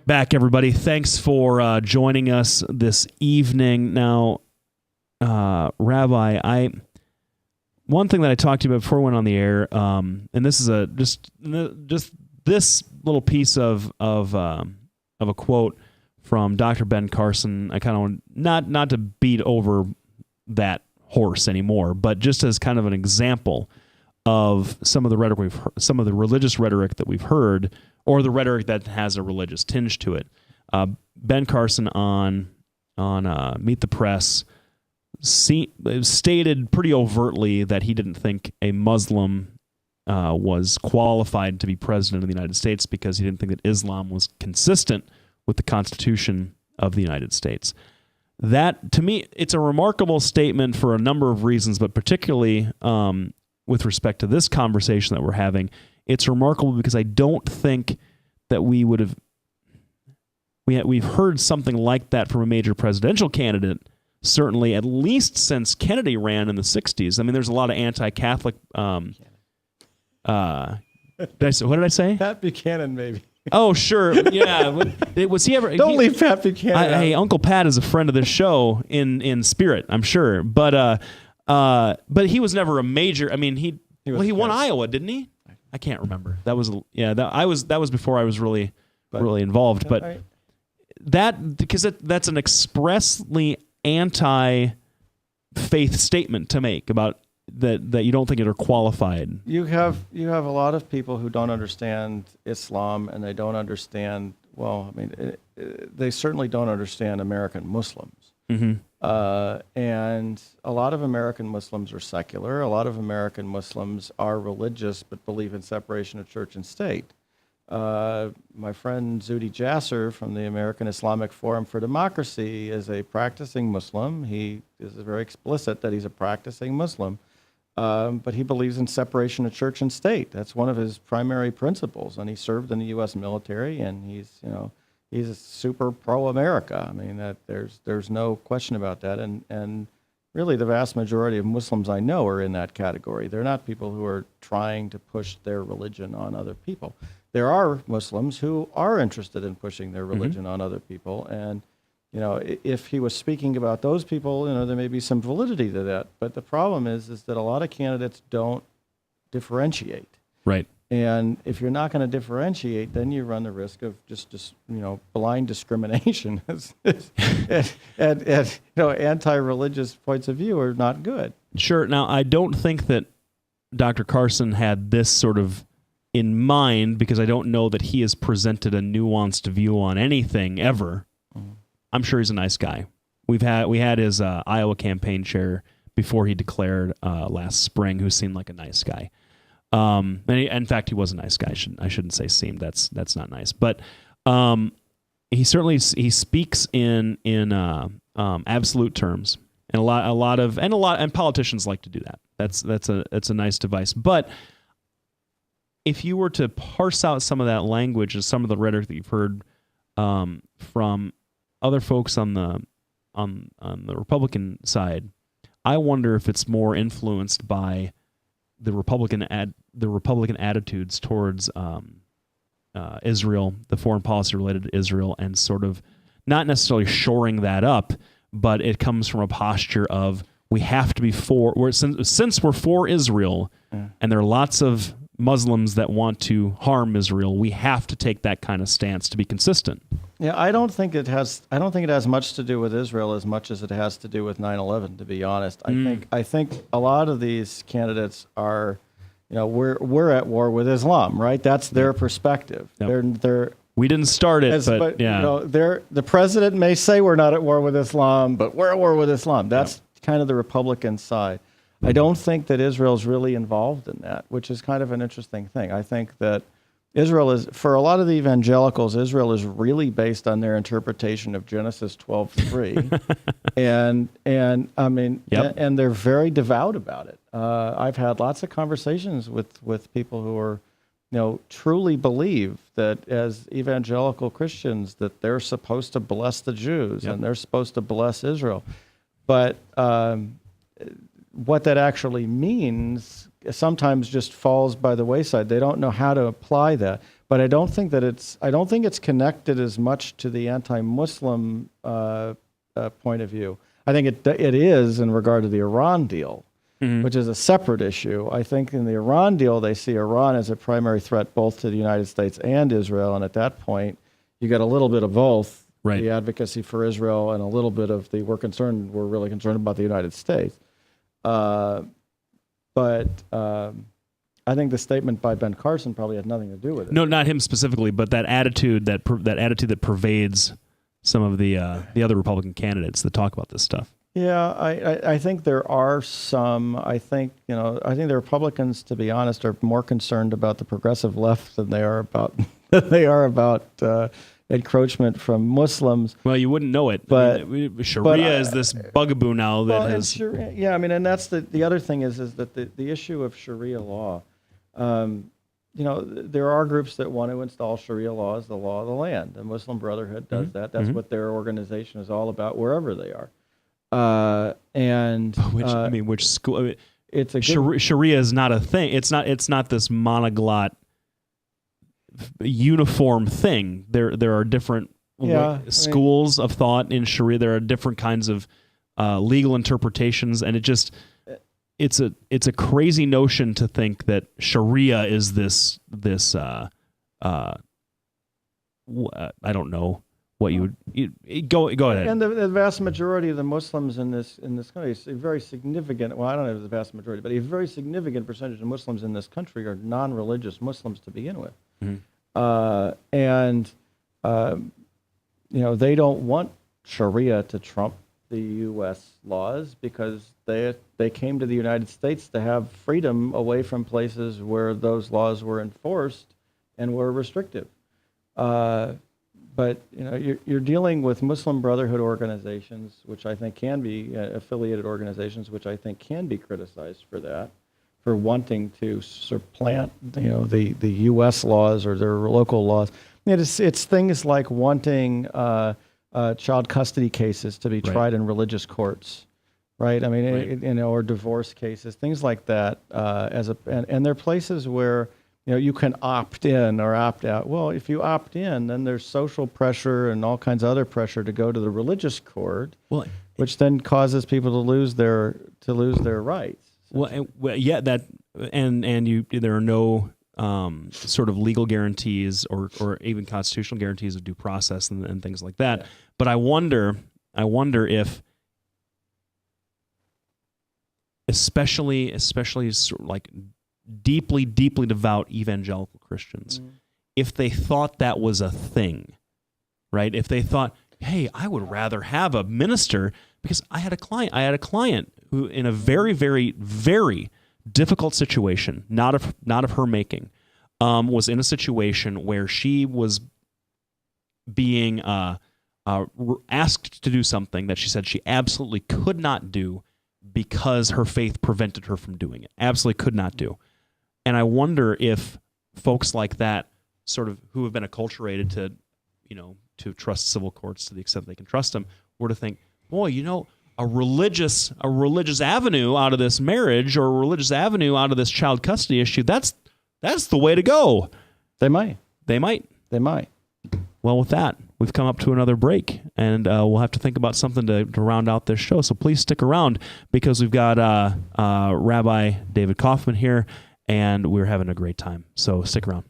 Back, everybody. Thanks for joining us this evening. Now, Rabbi, one thing that I talked to you about before we went on the air, and this is just this little piece of a quote from Dr. Ben Carson. I kind of want not to beat over that horse anymore, but just as kind of an example of some of the rhetoric some of the religious rhetoric that we've heard, or the rhetoric that has a religious tinge to it. Ben Carson on Meet the Press stated pretty overtly that he didn't think a Muslim was qualified to be president of the United States because he didn't think that Islam was consistent with the Constitution of the United States. That, to me, it's a remarkable statement for a number of reasons, but particularly with respect to this conversation that we're having, it's remarkable because I don't think that we would have... We've heard something like that from a major presidential candidate, certainly at least since Kennedy ran in the 60s. I mean, there's a lot of anti-Catholic... what did I say? Pat Buchanan, maybe. Oh, sure. Yeah. Was he ever... Don't leave Pat Buchanan Hey, Uncle Pat is a friend of this show in spirit, I'm sure. But he was never a major... I mean, he won Iowa, didn't he? I can't remember. That was before I was really involved. But because that's an expressly anti-faith statement to make about that you don't think it are qualified. You have a lot of people who don't understand Islam, and they don't understand. Well, I mean, they certainly don't understand American Muslims. Mm-hmm. And a lot of American Muslims are secular. A lot of American Muslims are religious but believe in separation of church and state. My friend Zuhdi Jasser from the American Islamic Forum for Democracy is a practicing Muslim. He is very explicit that he's a practicing Muslim, but he believes in separation of church and state. That's one of his primary principles, and he served in the U.S. military, and he's a super pro-America. I mean, there's no question about that. And really the vast majority of Muslims I know are in that category. They're not people who are trying to push their religion on other people. There are Muslims who are interested in pushing their religion on other people. And, if he was speaking about those people, there may be some validity to that. But the problem is that a lot of candidates don't differentiate. Right. And if you're not going to differentiate, then you run the risk of just blind discrimination. and anti-religious points of view are not good. Sure. Now, I don't think that Dr. Carson had this sort of in mind, because I don't know that he has presented a nuanced view on anything ever. Mm-hmm. I'm sure he's a nice guy. We had his Iowa campaign chair before he declared last spring, who seemed like a nice guy. And in fact, he was a nice guy. I shouldn't say seemed. That's not nice. But he certainly speaks in absolute terms, and politicians like to do that. That's a nice device. But if you were to parse out some of that language and some of the rhetoric that you've heard from other folks on the Republican side, I wonder if it's more influenced by the Republican attitudes towards Israel, the foreign policy related to Israel, and sort of not necessarily shoring that up, but it comes from a posture of we have to be since we're for Israel, and there are lots of Muslims that want to harm Israel, we have to take that kind of stance to be consistent. Yeah, I don't think it has much to do with Israel as much as it has to do with 9/11. To be honest, I think a lot of these candidates are, we're at war with Islam, right? That's their perspective. Yep. We didn't start it, but yeah. The president may say we're not at war with Islam, but we're at war with Islam. That's kind of the Republican side. I don't think that Israel's really involved in that, which is kind of an interesting thing. I think that Israel is, for a lot of the evangelicals, Israel is really based on their interpretation of Genesis 12:3, and I mean, and they're very devout about it. I've had lots of conversations with people who are, truly believe that as evangelical Christians that they're supposed to bless the Jews and they're supposed to bless Israel, but what that actually means sometimes just falls by the wayside. They don't know how to apply that. but I don't think it's connected as much to the anti-Muslim point of view. I think it is in regard to the Iran deal, which is a separate issue. I think in the Iran deal, they see Iran as a primary threat both to the United States and Israel, and at that point, you get a little bit of both, the advocacy for Israel and a little bit of we're really concerned about the United States. But I think the statement by Ben Carson probably had nothing to do with it. No, not him specifically, but that attitude that pervades some of the other Republican candidates that talk about this stuff. Yeah, I think there are some. I think the Republicans, to be honest, are more concerned about the progressive left than they are about encroachment from Muslims. Well, you wouldn't know it, but Sharia is this bugaboo now that has. And that's the other thing is that the issue of Sharia law. There are groups that want to install Sharia law as the law of the land. The Muslim Brotherhood does that. That's what their organization is all about, wherever they are. Which school? It's a Sharia is not a thing. It's not this monoglot uniform thing. There are different schools of thought in Sharia. There are different kinds of legal interpretations, and it's a crazy notion to think that Sharia is this I don't know what you would go ahead. And the vast majority of the Muslims in this country, a very significant, well, I don't know if the vast majority, but a very significant percentage of Muslims in this country are non-religious Muslims to begin with. They don't want Sharia to trump the U.S. laws because they came to the United States to have freedom away from places where those laws were enforced and were restrictive. But you're dealing with Muslim Brotherhood organizations, which I think can be affiliated organizations, which I think can be criticized for that, for wanting to supplant the U.S. laws or their local laws. It's things like wanting child custody cases to be tried in religious courts, right? I mean, or divorce cases, things like that. And there are places where you can opt in or opt out. Well, if you opt in, then there's social pressure and all kinds of other pressure to go to the religious court, which then causes people to lose their rights. There are no sort of legal guarantees or even constitutional guarantees of due process and things like that. Yeah. But I wonder if, especially sort of like deeply devout evangelical Christians, if they thought that was a thing, right? If they thought, hey, I would rather have a minister, because I had a client who, in a very, very, very difficult situation, not of her making, was in a situation where she was being asked to do something that she said she absolutely could not do because her faith prevented her from doing it. Absolutely could not do. And I wonder if folks like that, sort of who have been acculturated to trust civil courts to the extent they can trust them, were to think, boy, a religious avenue out of this marriage or a religious avenue out of this child custody issue, that's the way to go. They might. Well, with that, we've come up to another break, and we'll have to think about something to round out this show. So please stick around, because we've got Rabbi David Kaufman here, and we're having a great time. So stick around.